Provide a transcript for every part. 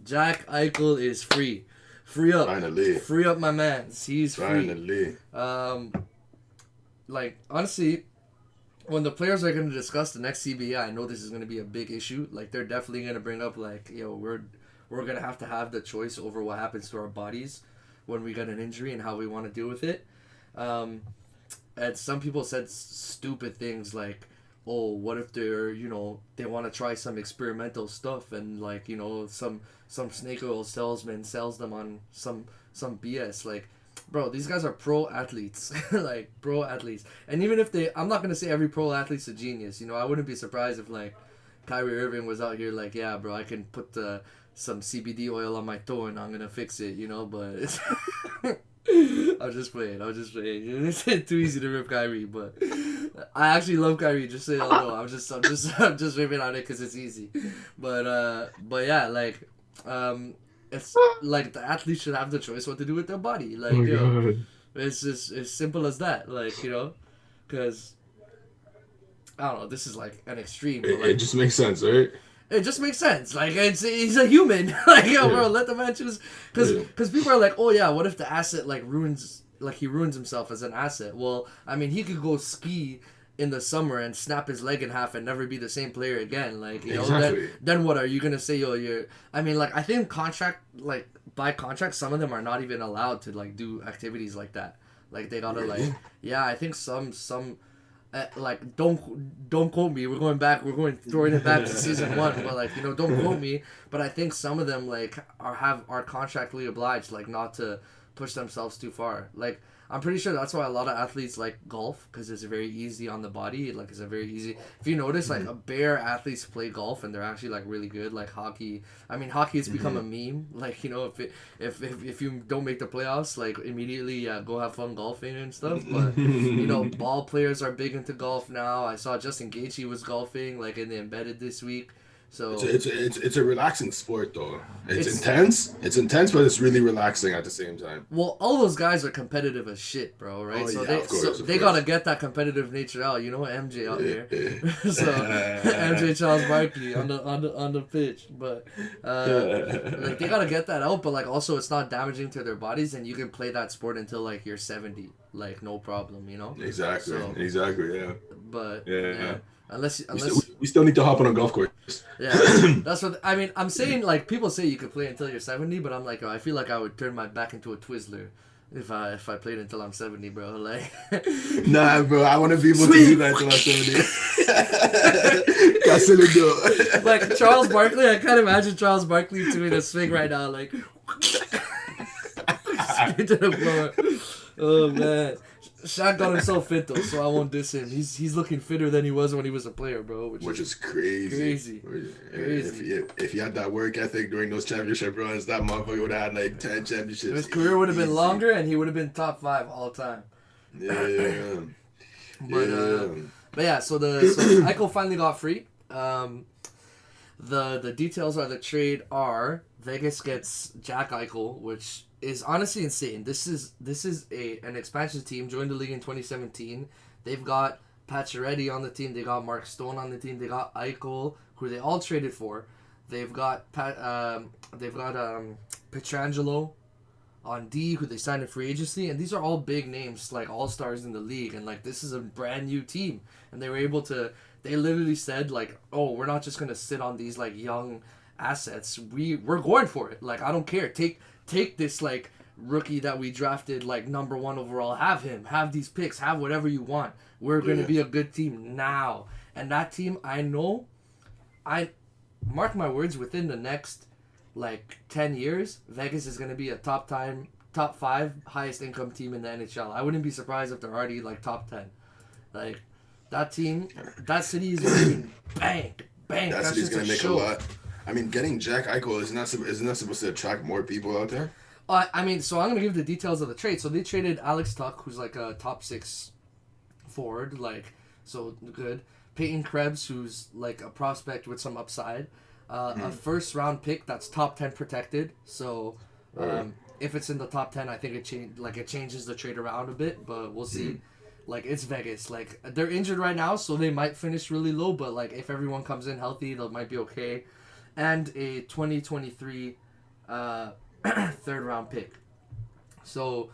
Jack Eichel is free. Free up. Finally. Free up my man. He's free. Finally. Like, honestly, when the players are going to discuss the next CBA, I know this is going to be a big issue. Like, they're definitely going to bring up, like, we're going to have the choice over what happens to our bodies when we get an injury and how we want to deal with it. And some people said stupid things like, oh, what if they're, they want to try some experimental stuff and, like, some snake oil salesman sells them on some BS. Like, bro, these guys are pro athletes. Like, pro athletes. And even if I'm not going to say every pro athlete's a genius. I wouldn't be surprised if, like, Kyrie Irving was out here like, yeah, bro, I can put some CBD oil on my toe and I'm going to fix it, but... I'm just playing. It's too easy to rip Kyrie, but I actually love Kyrie. Just so you all know, I'm just ripping on it because it's easy. But yeah, like, it's like the athletes should have the choice what to do with their body. Like, it's just as simple as that. Like, because I don't know. This is like an extreme. But, like, it just makes sense, right? It just makes sense. Like, he's a human. Like, bro, let the man choose. Because people are like, oh, yeah, what if the asset, like, he ruins himself as an asset? Well, I mean, he could go ski in the summer and snap his leg in half and never be the same player again. Like, exactly. Then what are you going to say? I mean, like, I think by contract, some of them are not even allowed to, like, do activities like that. Like, they gotta, like, yeah, I think some like, don't quote me. We're throwing it back to season 1. But, like, don't quote me. But I think some of them, like, are contractually obliged, like, not to push themselves too far. Like, I'm pretty sure that's why a lot of athletes like golf, because it's very easy on the body. Like, it's a very easy. If you notice, like, a bare athletes play golf and they're actually, like, really good. Like hockey. I mean, hockey has become a meme. Like, if you don't make the playoffs, like, immediately go have fun golfing and stuff. But ball players are big into golf now. I saw Justin Gaethje was golfing, like, in the embedded this week. So it's a relaxing sport though. It's intense. It's intense, but it's really relaxing at the same time. Well, all those guys are competitive as shit, bro. Right? Oh, so yeah, of course. they gotta get that competitive nature out. MJ out here. So MJ Charles Barkley on the pitch, but like, they gotta get that out. But, like, also it's not damaging to their bodies, and you can play that sport until, like, you're 70, like, no problem. Exactly. So, exactly. Yeah. But yeah. Unless we still need to hop on a golf course. Yeah, that's what I mean. I'm saying, like, people say you could play until you're 70, but I'm like, I feel like I would turn my back into a Twizzler if I played until I'm 70, bro. Like, nah, bro, I want to be able to do that until I'm 70. Like Charles Barkley, I can't imagine Charles Barkley doing a swing right now, like straight to the floor. Oh man. Shaq got himself fit though, so I won't diss him. He's looking fitter than he was when he was a player, bro. Which is crazy. Crazy. If he had that work ethic during those championship runs, that motherfucker would have had like 10 championships. His career would have been longer, and he would have been top 5 all time. Yeah. But yeah, so Eichel finally got free. The details of the trade are Vegas gets Jack Eichel, which is honestly insane. This is an expansion team, joined the league in 2017. They've got Pacioretty on the team. They got Mark Stone on the team. They got Eichel, who they all traded for. They've got Pietrangelo on D, who they signed in free agency, and these are all big names, like all-stars in the league, and, like, this is a brand new team, and they were able to. They literally said, like, oh, we're not just gonna sit on these, like, young assets. We're going for it. Like, I don't care. Take this, like, rookie that we drafted, like, number 1 overall. Have him. Have these picks. Have whatever you want. We're going to be a good team now. And that team, I mark my words, within the next, like, 10 years, Vegas is going to be a top 5 highest income team in the NHL. I wouldn't be surprised if they're already, like, top 10. Like, that team, that city is making bank. That city's going to make a lot. I mean, getting Jack Eichel isn't that supposed to attract more people out there? I mean, so I'm going to give the details of the trade. So they traded Alex Tuch, who's like a top 6 forward, like, so good. Peyton Krebs, who's like a prospect with some upside. A first-round pick that's top 10 protected. So if it's in the top 10, I think it changes the trade around a bit, but we'll see. Like, it's Vegas. Like, they're injured right now, so they might finish really low, but, like, if everyone comes in healthy, they might be okay. And a 2023 uh, third round pick. So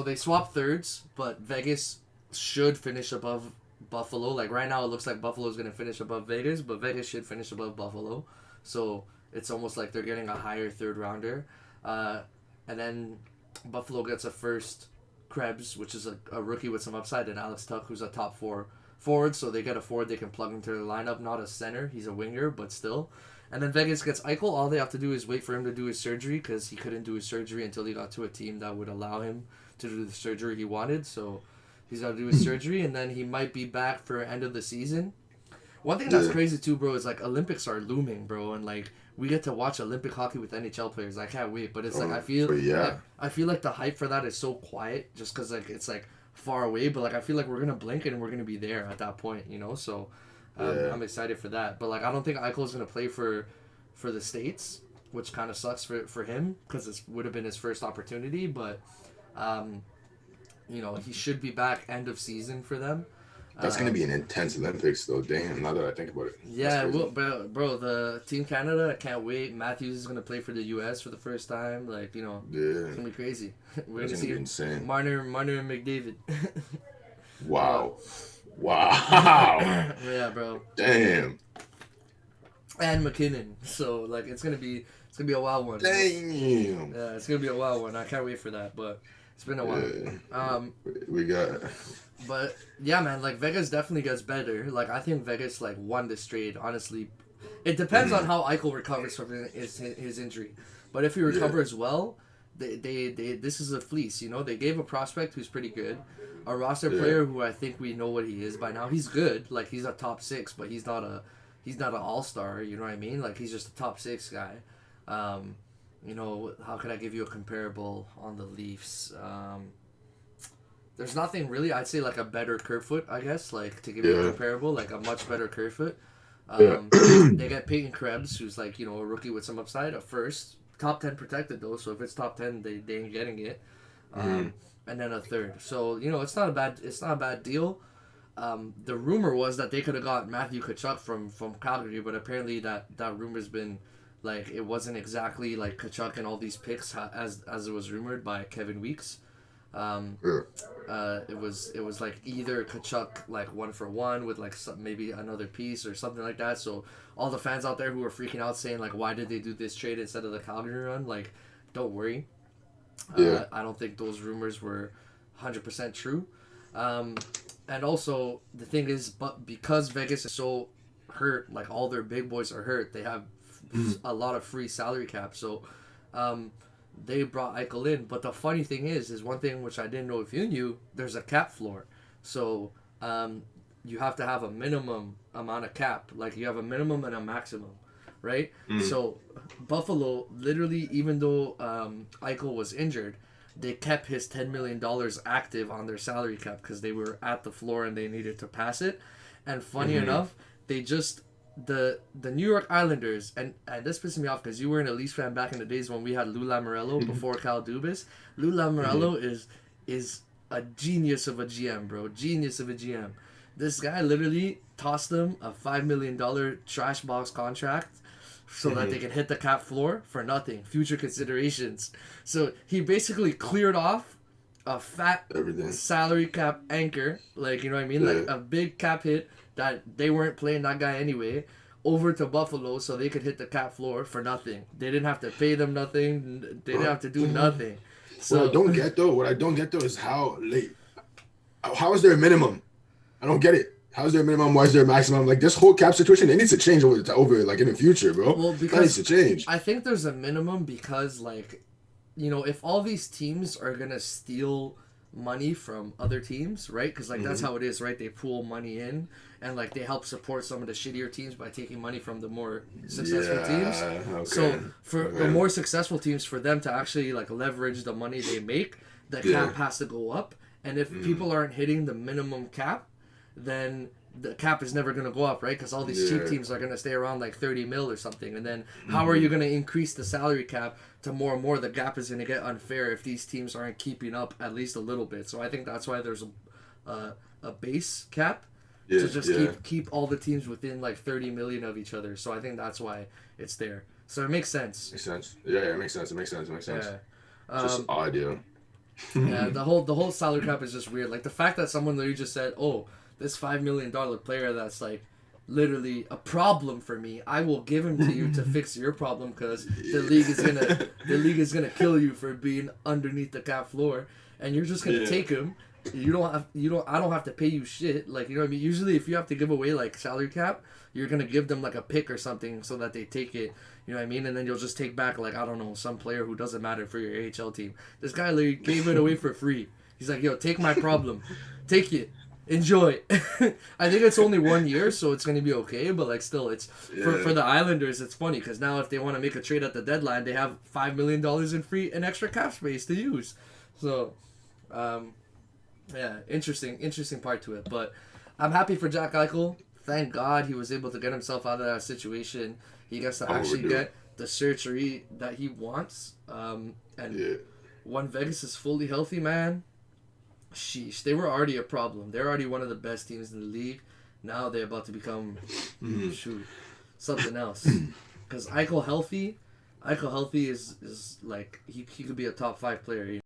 they swap thirds, but Vegas should finish above Buffalo. Like right now, it looks like Buffalo's gonna finish above Vegas, but Vegas should finish above Buffalo. So it's almost like they're getting a higher third rounder, and then Buffalo gets a first Krebs, which is a rookie with some upside, and Alex Tuck, who's a top four forward. So they get a forward they can plug into their lineup. Not a center, he's a winger, but still. And then Vegas gets Eichel. All they have to do is wait for him to do his surgery because he couldn't do his surgery until he got to a team that would allow him to do the surgery he wanted. So he's got to do his surgery, and then he might be back for end of the season. One thing that's crazy too, bro, is like Olympics are looming, bro, and like we get to watch Olympic hockey with NHL players. I can't wait, but it's like I feel like the hype for that is so quiet, just because like it's like far away. But like I feel like we're gonna blink and we're gonna be there at that point, you know. So I'm excited for that. But like I don't think Eichel's gonna play for the States, which kind of sucks for him because it would have been his first opportunity. But you know, he should be back end of season for them. That's going to be an intense Olympics, though. Damn, now that I think about it. Yeah, well, bro, the Team Canada, I can't wait. Matthews is going to play for the U.S. for the first time. Like, you know, it's going to be crazy. We're going to see insane. Marner and McDavid. Wow. Yeah, bro. Damn. And McKinnon. So, like, it's going to be a wild one. Damn. Yeah, it's going to be a wild one. I can't wait for that, but it's been a while. We got... But yeah, man, like Vegas definitely gets better. Like I think Vegas like won this trade. Honestly, it depends on how Eichel recovers from his injury. But if he recovers well, they this is a fleece. You know, they gave a prospect who's pretty good, a roster player who I think we know what he is by now. He's good. Like he's a top 6, but he's not an all-star. You know what I mean? Like he's just a top 6 guy. You know, how could I give you a comparable on the Leafs? There's nothing really. I'd say like a better Kerfoot, I guess. Like to give you a comparable, like a much better Kerfoot. They get Peyton Krebs, who's like, you know, a rookie with some upside, a first, top 10 protected though. So if it's top 10, they ain't getting it. And then a third. So you know, it's not a bad deal. The rumor was that they could have got Matthew Tkachuk from Calgary, but apparently that rumor's been like it wasn't exactly like Tkachuk and all these picks as it was rumored by Kevin Weeks. It was like either Tkachuk like 1-for-1 with like maybe another piece or something like that. So all the fans out there who were freaking out saying like why did they do this trade instead of the Calgary run, like don't worry. I don't think those rumors were 100% true. And also the thing is, but because Vegas is so hurt, like all their big boys are hurt, they have a lot of free salary cap. So they brought Eichel in, but the funny thing is one thing which I didn't know if you knew, there's a cap floor. So you have to have a minimum amount of cap. Like you have a minimum and a maximum, right? So Buffalo, literally, even though Eichel was injured, they kept his $10 million active on their salary cap because they were at the floor and they needed to pass it. And funny enough, they just... The New York Islanders, and this pisses me off because you were an Leafs fan back in the days when we had Lou Lamoriello before Kyle Dubas. Lou Lamoriello is a genius of a GM, bro. Genius of a GM. This guy literally tossed them a $5 million trash box contract so that they can hit the cap floor for nothing. Future considerations. So he basically cleared off a fat salary cap anchor, like, you know what I mean? Like a big cap hit that they weren't playing that guy anyway, over to Buffalo so they could hit the cap floor for nothing. They didn't have to pay them nothing. They didn't have to do nothing. So what I don't get though is how is there a minimum? I don't get it. How is there a minimum? Why is there a maximum? Like this whole cap situation, it needs to change over like in the future, bro. Well, because that needs to change. I think there's a minimum because like, you know, if all these teams are gonna steal money from other teams, right? Because like that's how it is, right? They pool money in and like they help support some of the shittier teams by taking money from the more successful teams. Okay. So for the more successful teams, for them to actually like leverage the money they make, the cap has to go up. And if people aren't hitting the minimum cap, then the cap is never going to go up, right? Because all these cheap teams are going to stay around like 30 mil or something. And then how are you going to increase the salary cap to more and more? The gap is going to get unfair if these teams aren't keeping up at least a little bit. So I think that's why there's a base cap Yeah, to just yeah. keep all the teams within like 30 million of each other. So I think that's why it's there. So it makes sense. Makes sense. Yeah, yeah, it makes sense. It makes sense. It makes sense. Yeah. It's just Um, odd, yeah. yeah, the whole salary cap is just weird. Like the fact that someone literally just said, "Oh, this $5 million player that's like literally a problem for me, I will give him to you to fix your problem because the league is gonna kill you for being underneath the cap floor, and you're just gonna Yeah. take him. I don't have to pay you shit. Like, you know what I mean? Usually, if you have to give away like salary cap, you're gonna give them like a pick or something so that they take it. You know what I mean? And then you'll just take back like, I don't know, some player who doesn't matter for your AHL team. This guy literally gave it away for free. He's like, yo, take my problem, take it, enjoy. I think it's only 1 year, so it's gonna be okay. But like, still, it's for the Islanders. It's funny because now if they want to make a trade at the deadline, they have $5 million in free and extra cap space to use. So, yeah, interesting part to it. But I'm happy for Jack Eichel. Thank God he was able to get himself out of that situation. He gets to actually get the surgery that he wants. And when Vegas is fully healthy, man, sheesh, they were already a problem. They're already one of the best teams in the league. Now they're about to become something else. Because Eichel healthy is like he could be a top 5 player.